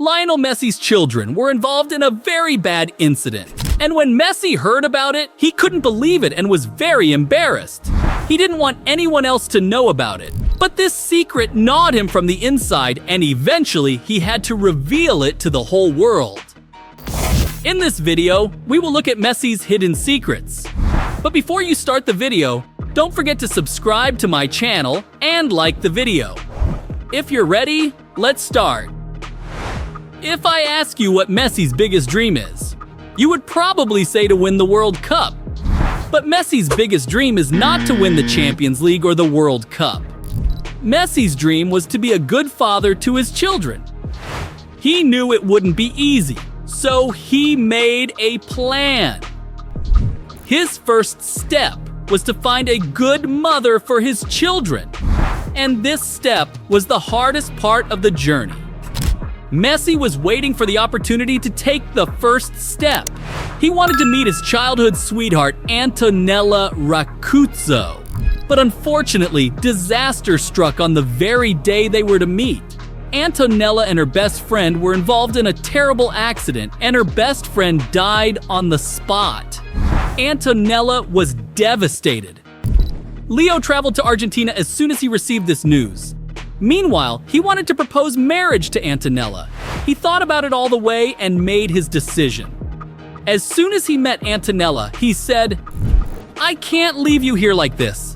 Lionel Messi's children were involved in a very bad incident. And when Messi heard about it, he couldn't believe it and was very embarrassed. He didn't want anyone else to know about it. But this secret gnawed him from the inside, and eventually he had to reveal it to the whole world. In this video, we will look at Messi's hidden secrets. But before you start the video, don't forget to subscribe to my channel and like the video. If you're ready, let's start. If I ask you what Messi's biggest dream is, you would probably say to win the World Cup. But Messi's biggest dream is not to win the Champions League or the World Cup. Messi's dream was to be a good father to his children. He knew it wouldn't be easy, so he made a plan. His first step was to find a good mother for his children. And this step was the hardest part of the journey. Messi was waiting for the opportunity to take the first step. He wanted to meet his childhood sweetheart, Antonella Racuzzo. But unfortunately, disaster struck on the very day they were to meet. Antonella and her best friend were involved in a terrible accident, and her best friend died on the spot. Antonella was devastated. Leo traveled to Argentina as soon as he received this news. Meanwhile, he wanted to propose marriage to Antonella. He thought about it all the way and made his decision. As soon as he met Antonella, he said, "I can't leave you here like this.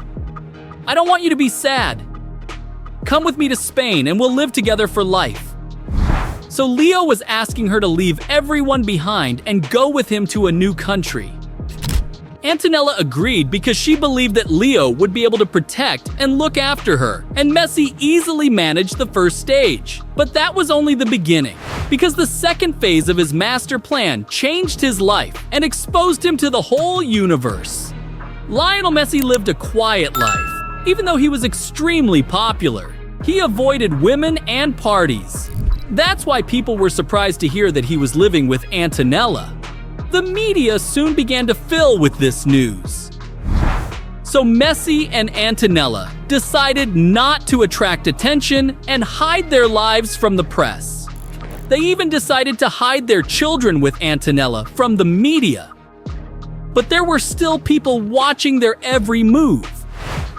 I don't want you to be sad. Come with me to Spain and we'll live together for life." So Leo was asking her to leave everyone behind and go with him to a new country. Antonella agreed because she believed that Leo would be able to protect and look after her, and Messi easily managed the first stage. But that was only the beginning, because the second phase of his master plan changed his life and exposed him to the whole universe. Lionel Messi lived a quiet life. Even though he was extremely popular, he avoided women and parties. That's why people were surprised to hear that he was living with Antonella. The media soon began to fill with this news. So Messi and Antonella decided not to attract attention and hide their lives from the press. They even decided to hide their children with Antonella from the media. But there were still people watching their every move.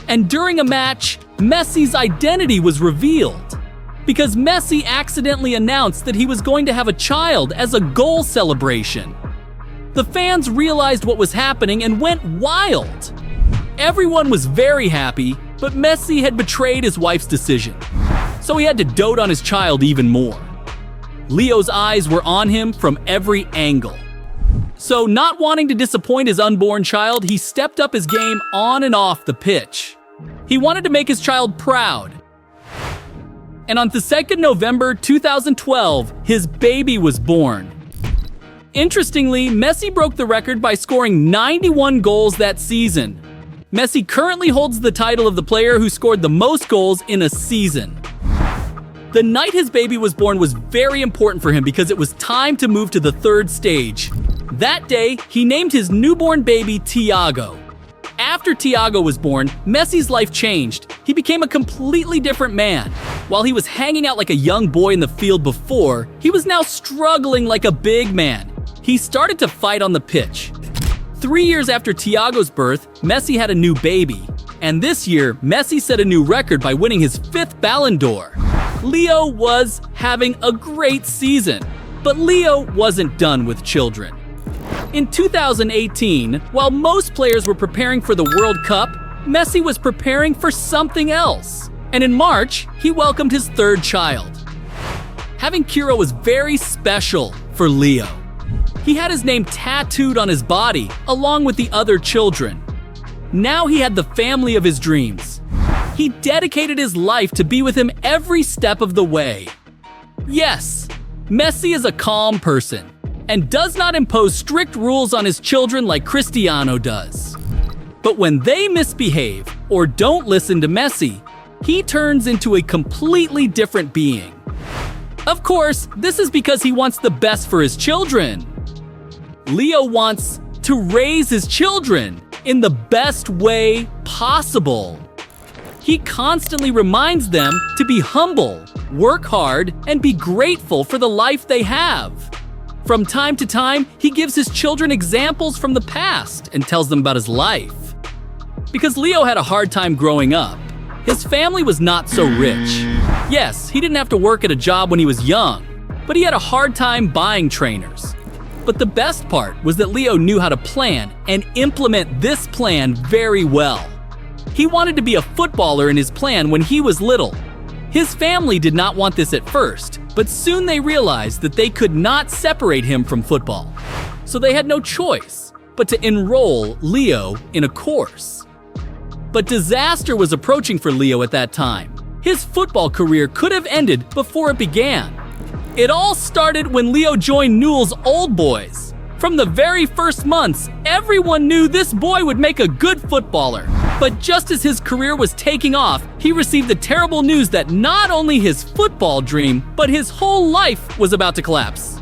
And during a match, Messi's identity was revealed, because Messi accidentally announced that he was going to have a child as a goal celebration. The fans realized what was happening and went wild. Everyone was very happy, but Messi had betrayed his wife's decision, so he had to dote on his child even more. Leo's eyes were on him from every angle. So, not wanting to disappoint his unborn child, he stepped up his game on and off the pitch. He wanted to make his child proud. And on the 2nd November 2012, his baby was born. Interestingly, Messi broke the record by scoring 91 goals that season. Messi currently holds the title of the player who scored the most goals in a season. The night his baby was born was very important for him because it was time to move to the third stage. That day, he named his newborn baby Thiago. After Thiago was born, Messi's life changed. He became a completely different man. While he was hanging out like a young boy in the field before, he was now struggling like a big man. He started to fight on the pitch. 3 years after Thiago's birth, Messi had a new baby. And this year, Messi set a new record by winning his 5th Ballon d'Or. Leo was having a great season, but Leo wasn't done with children. In 2018, while most players were preparing for the World Cup, Messi was preparing for something else. And in March, he welcomed his 3rd child. Having Ciro was very special for Leo. He had his name tattooed on his body, along with the other children. Now he had the family of his dreams. He dedicated his life to be with him every step of the way. Yes, Messi is a calm person and does not impose strict rules on his children like Cristiano does. But when they misbehave or don't listen to Messi, he turns into a completely different being. Of course, this is because he wants the best for his children. Leo wants to raise his children in the best way possible. He constantly reminds them to be humble, work hard, and be grateful for the life they have. From time to time, he gives his children examples from the past and tells them about his life. Because Leo had a hard time growing up, his family was not so rich. Yes, he didn't have to work at a job when he was young, but he had a hard time buying trainers. But the best part was that Leo knew how to plan and implement this plan very well. He wanted to be a footballer in his plan when he was little. His family did not want this at first, but soon they realized that they could not separate him from football. So they had no choice but to enroll Leo in a course. But disaster was approaching for Leo at that time. His football career could have ended before it began. It all started when Leo joined Newell's Old Boys. From the very first months, everyone knew this boy would make a good footballer. But just as his career was taking off, he received the terrible news that not only his football dream, but his whole life was about to collapse.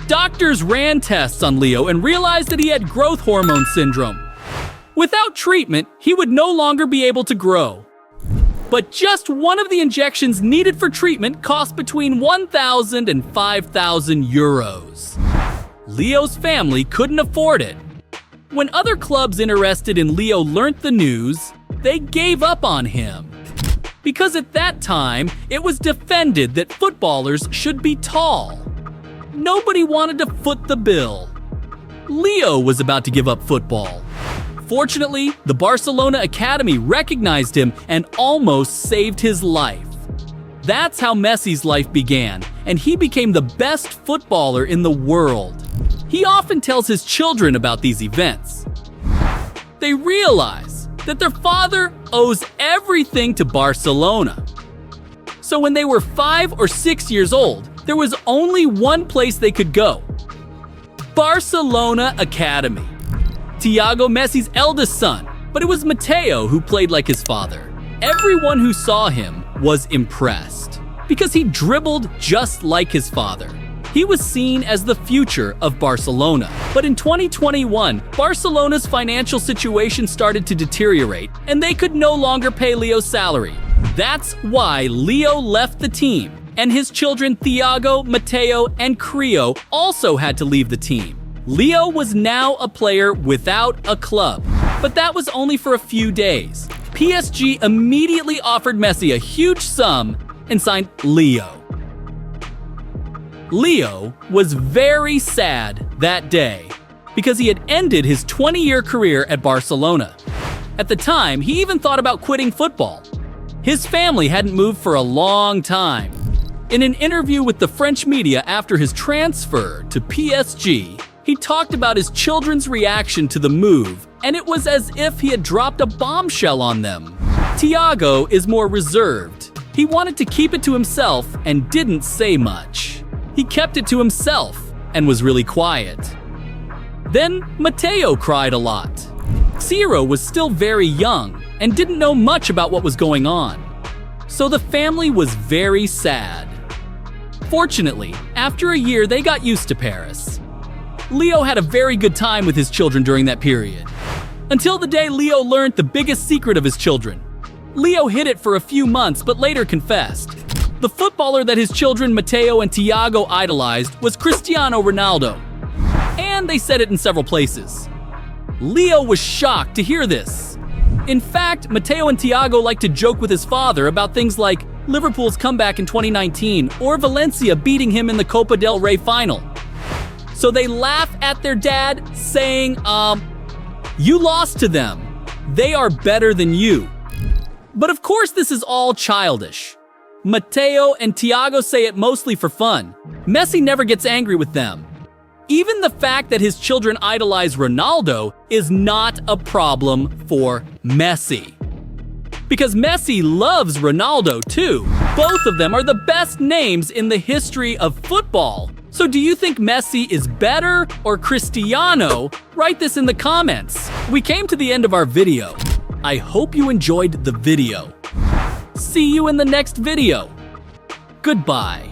Doctors ran tests on Leo and realized that he had growth hormone syndrome. Without treatment, he would no longer be able to grow. But just one of the injections needed for treatment cost between 1,000 and 5,000 euros. Leo's family couldn't afford it. When other clubs interested in Leo learnt the news, they gave up on him. Because at that time, it was defended that footballers should be tall. Nobody wanted to foot the bill. Leo was about to give up football. Fortunately, the Barcelona Academy recognized him and almost saved his life. That's how Messi's life began, and he became the best footballer in the world. He often tells his children about these events. They realize that their father owes everything to Barcelona. So when they were 5 or 6 years old, there was only one place they could go: Barcelona Academy. Thiago Messi's eldest son, but it was Mateo who played like his father. Everyone who saw him was impressed because he dribbled just like his father. He was seen as the future of Barcelona. But in 2021, Barcelona's financial situation started to deteriorate and they could no longer pay Leo's salary. That's why Leo left the team, and his children Thiago, Mateo, and Ciro also had to leave the team. Leo was now a player without a club, but that was only for a few days. PSG immediately offered Messi a huge sum and signed Leo. Leo was very sad that day because he had ended his 20-year career at Barcelona. At the time, he even thought about quitting football. His family hadn't moved for a long time. In an interview with the French media after his transfer to PSG, he talked about his children's reaction to the move, and it was as if he had dropped a bombshell on them. Thiago is more reserved. He wanted to keep it to himself and didn't say much. He kept it to himself and was really quiet. Then Mateo cried a lot. Ciro was still very young and didn't know much about what was going on. So the family was very sad. Fortunately, after a year, they got used to Paris. Leo had a very good time with his children during that period. Until the day Leo learned the biggest secret of his children. Leo hid it for a few months but later confessed. The footballer that his children Mateo and Thiago idolized was Cristiano Ronaldo. And they said it in several places. Leo was shocked to hear this. In fact, Mateo and Thiago liked to joke with his father about things like Liverpool's comeback in 2019 or Valencia beating him in the Copa del Rey final. So they laugh at their dad, saying, you lost to them. They are better than you. But of course this is all childish. Mateo and Thiago say it mostly for fun. Messi never gets angry with them. Even the fact that his children idolize Ronaldo is not a problem for Messi. Because Messi loves Ronaldo too. Both of them are the best names in the history of football. So do you think Messi is better or Cristiano? Write this in the comments. We came to the end of our video. I hope you enjoyed the video. See you in the next video. Goodbye.